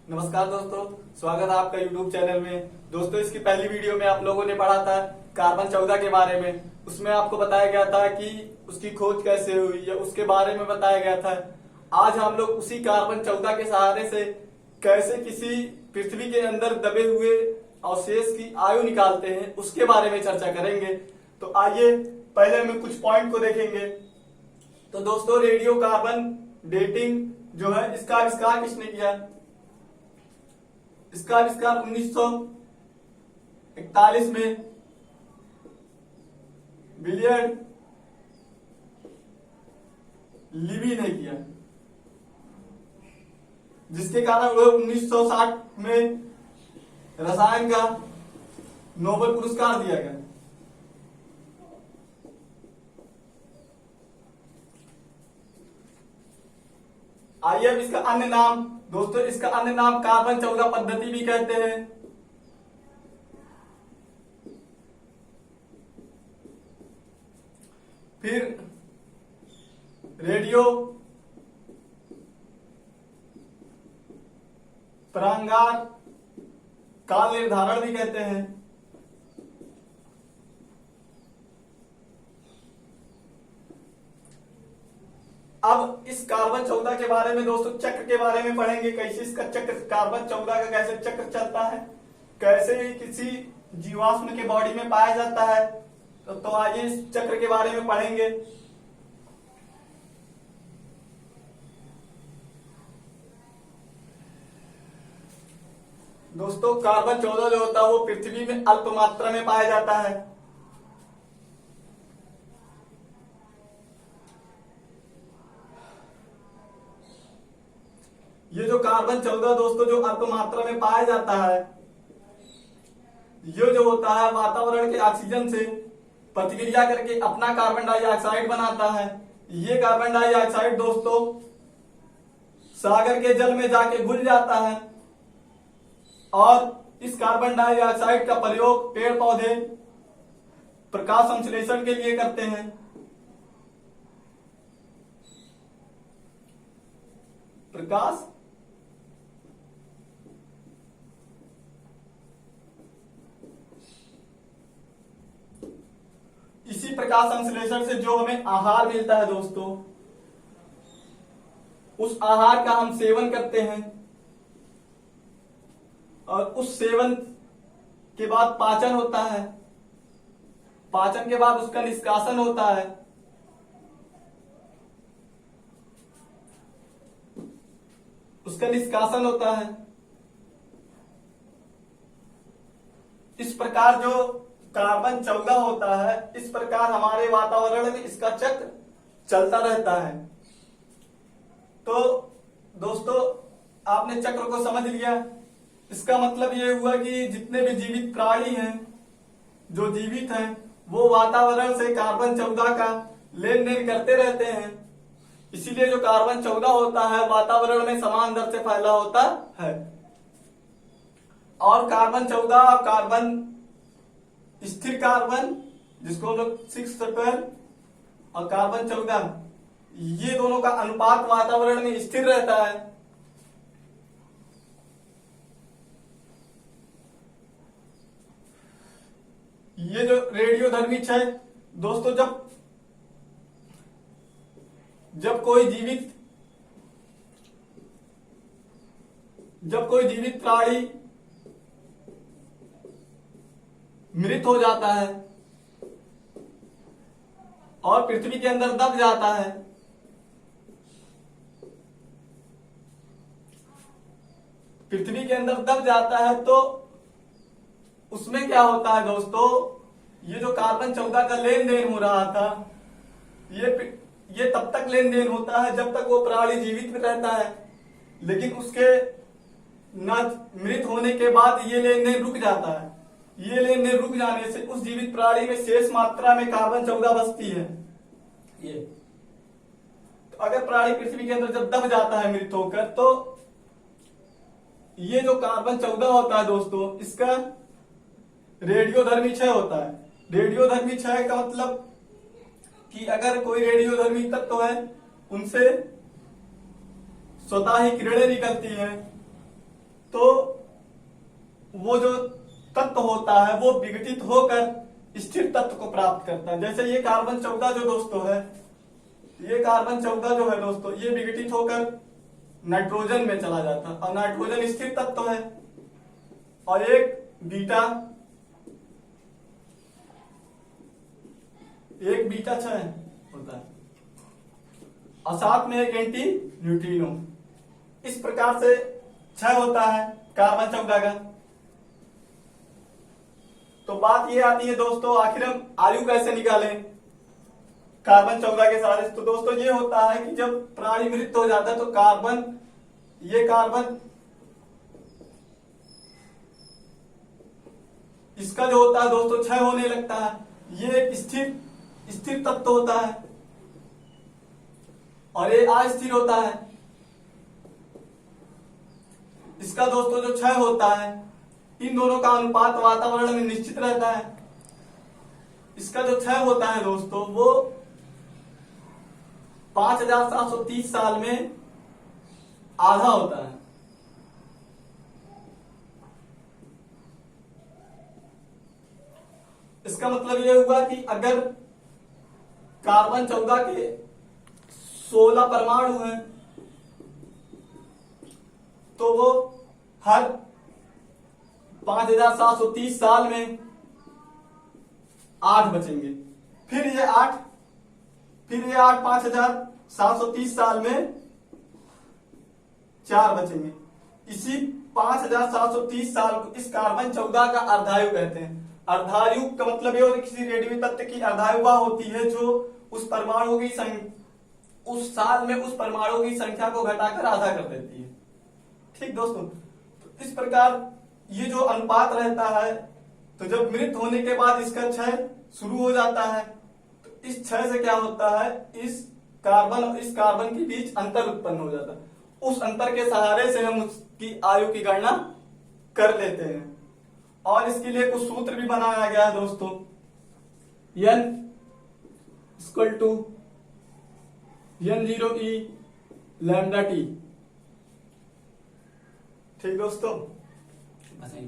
नमस्कार दोस्तों, स्वागत है आपका YouTube चैनल में। दोस्तों, इसकी पहली वीडियो में आप लोगों ने पढ़ा था कार्बन 14 के बारे में। उसमें आपको बताया गया था कि उसकी खोज कैसे हुई या उसके बारे में बताया गया था। आज हम लोग उसी कार्बन 14 के सहारे से कैसे किसी पृथ्वी के अंदर दबे हुए अवशेष की आयु निकालते हैं उसके बारे में चर्चा करेंगे। तो आइए पहले हम कुछ पॉइंट को देखेंगे। तो दोस्तों, रेडियो कार्बन डेटिंग जो है, इसका आविष्कार किसने किया? इसका आविष्कार 1941 में विलियम लिबी ने किया, जिसके कारण वह 1960 में रसायन का नोबेल पुरस्कार दिया गया। आइए अब इसका अन्य नाम, दोस्तों इसका अन्य नाम कार्बन 14 पद्धति भी कहते हैं। फिर रेडियो तरंगार काल निर्धारण भी कहते हैं। अब इस कार्बन 14 के बारे में दोस्तों चक्र के बारे में पढ़ेंगे। कैसे इसका चक्र, कार्बन 14 का कैसे चक्र चलता है, कैसे किसी जीवाश्म के बॉडी में पाया जाता है। तो आइए इस चक्र के बारे में पढ़ेंगे। दोस्तों, कार्बन 14 जो होता है वो पृथ्वी में अल्प मात्रा में पाया जाता है। ये जो कार्बन 14 दोस्तों जो अल्प मात्रा में पाया जाता है, ये जो होता है वातावरण के ऑक्सीजन से प्रतिक्रिया करके अपना कार्बन डाइऑक्साइड बनाता है। ये कार्बन डाइऑक्साइड दोस्तों सागर के जल में जाके घुल जाता है और इस कार्बन डाइऑक्साइड का प्रयोग पेड़ पौधे प्रकाश संश्लेषण के लिए करते हैं। प्रकाश इसी प्रकाश संश्लेषण से जो हमें आहार मिलता है दोस्तों, उस आहार का हम सेवन करते हैं और उस सेवन के बाद पाचन होता है। पाचन के बाद उसका निष्कासन होता है। उसका निष्कासन होता है। इस प्रकार जो कार्बन 14 होता है, इस प्रकार हमारे वातावरण में इसका चक्र चलता रहता है। तो दोस्तों, आपने चक्र को समझ लिया। इसका मतलब ये हुआ कि जितने भी जीवित प्राणी हैं, जो जीवित हैं, वो वातावरण से कार्बन 14 का लेन देन करते रहते हैं। इसीलिए जो कार्बन 14 होता है वातावरण में समान दर से फैला होता है। और कार्बन 14 कार्बन स्थिर कार्बन, जिसको हम लोग 612 और कार्बन 14, ये दोनों का अनुपात वातावरण में स्थिर रहता है। ये जो रेडियोधर्मी क्षय दोस्तों, जब कोई जीवित प्राणी मृत हो जाता है और पृथ्वी के अंदर दब जाता है, पृथ्वी के अंदर दब जाता है, तो उसमें क्या होता है दोस्तों, ये जो कार्बन 14 का लेन देन हो रहा था, ये तब तक लेन देन होता है जब तक वो प्राणी जीवित रहता है। लेकिन उसके न मृत होने के बाद ये लेन देन रुक जाता है। ये लेन देन रुक जाने से उस जीवित प्राणी में शेष मात्रा में कार्बन 14 बचती है। ये तो अगर प्राणी पृथ्वी के अंदर जब दब जाता है मृत होकर, तो ये जो कार्बन 14 होता है दोस्तों, इसका रेडियोधर्मी क्षय होता है। रेडियोधर्मी क्षय का मतलब कि अगर कोई रेडियोधर्मी तत्व है, उनसे स्वतः ही किरणें निकलती हैं तो वो जो तत्व होता है वो विघटित होकर स्थिर तत्व को प्राप्त करता है। जैसे ये कार्बन 14 जो दोस्तों है, ये कार्बन 14 जो है दोस्तों, ये विघटित होकर नाइट्रोजन में चला जाता है और नाइट्रोजन स्थिर तत्व है। और एक बीटा क्षय होता है और साथ में एक एंटी न्यूट्रिनो। इस प्रकार से क्षय होता है कार्बन 14 का। तो बात ये आती है दोस्तों, आखिर हम आयु कैसे निकालें कार्बन 14 के सारे। तो दोस्तों ये होता है कि जब प्राणी मृत हो जाता है तो ये कार्बन इसका जो होता है दोस्तों क्षय होने लगता है। ये एक स्थिर तत्व होता है और ये अस्थिर होता है। इसका दोस्तों जो क्षय होता है, इन दोनों का अनुपात वातावरण में निश्चित रहता है। इसका जो क्षय होता है दोस्तों वो 5730 साल में आधा होता है। इसका मतलब यह हुआ कि अगर कार्बन 14 के 16 परमाणु हैं तो वो हर 5730 साल में 8 बचेंगे। फिर ये 8 5730 साल में 4 बचेंगे। इसी 5730 साल को इस कार्बन 14 का अर्धायु कहते हैं। अर्धायु का मतलब ये किसी रेडियो तत्व की अर्धायु वह होती है जो उस परमाणु की उस साल में उस परमाणु की संख्या को घटाकर आधा कर देती है। ठीक दोस्तों, तो इस प्रकार ये जो अनुपात रहता है, तो जब मृत होने के बाद इसका क्षय शुरू हो जाता है तो इस क्षय से क्या होता है, इस कार्बन और इस कार्बन के बीच अंतर उत्पन्न हो जाता है। उस अंतर के सहारे से हम उसकी आयु की गणना कर लेते हैं और इसके लिए कुछ सूत्र भी बनाया गया है दोस्तों। n = n0e λt। ठीक दोस्तों, बस यही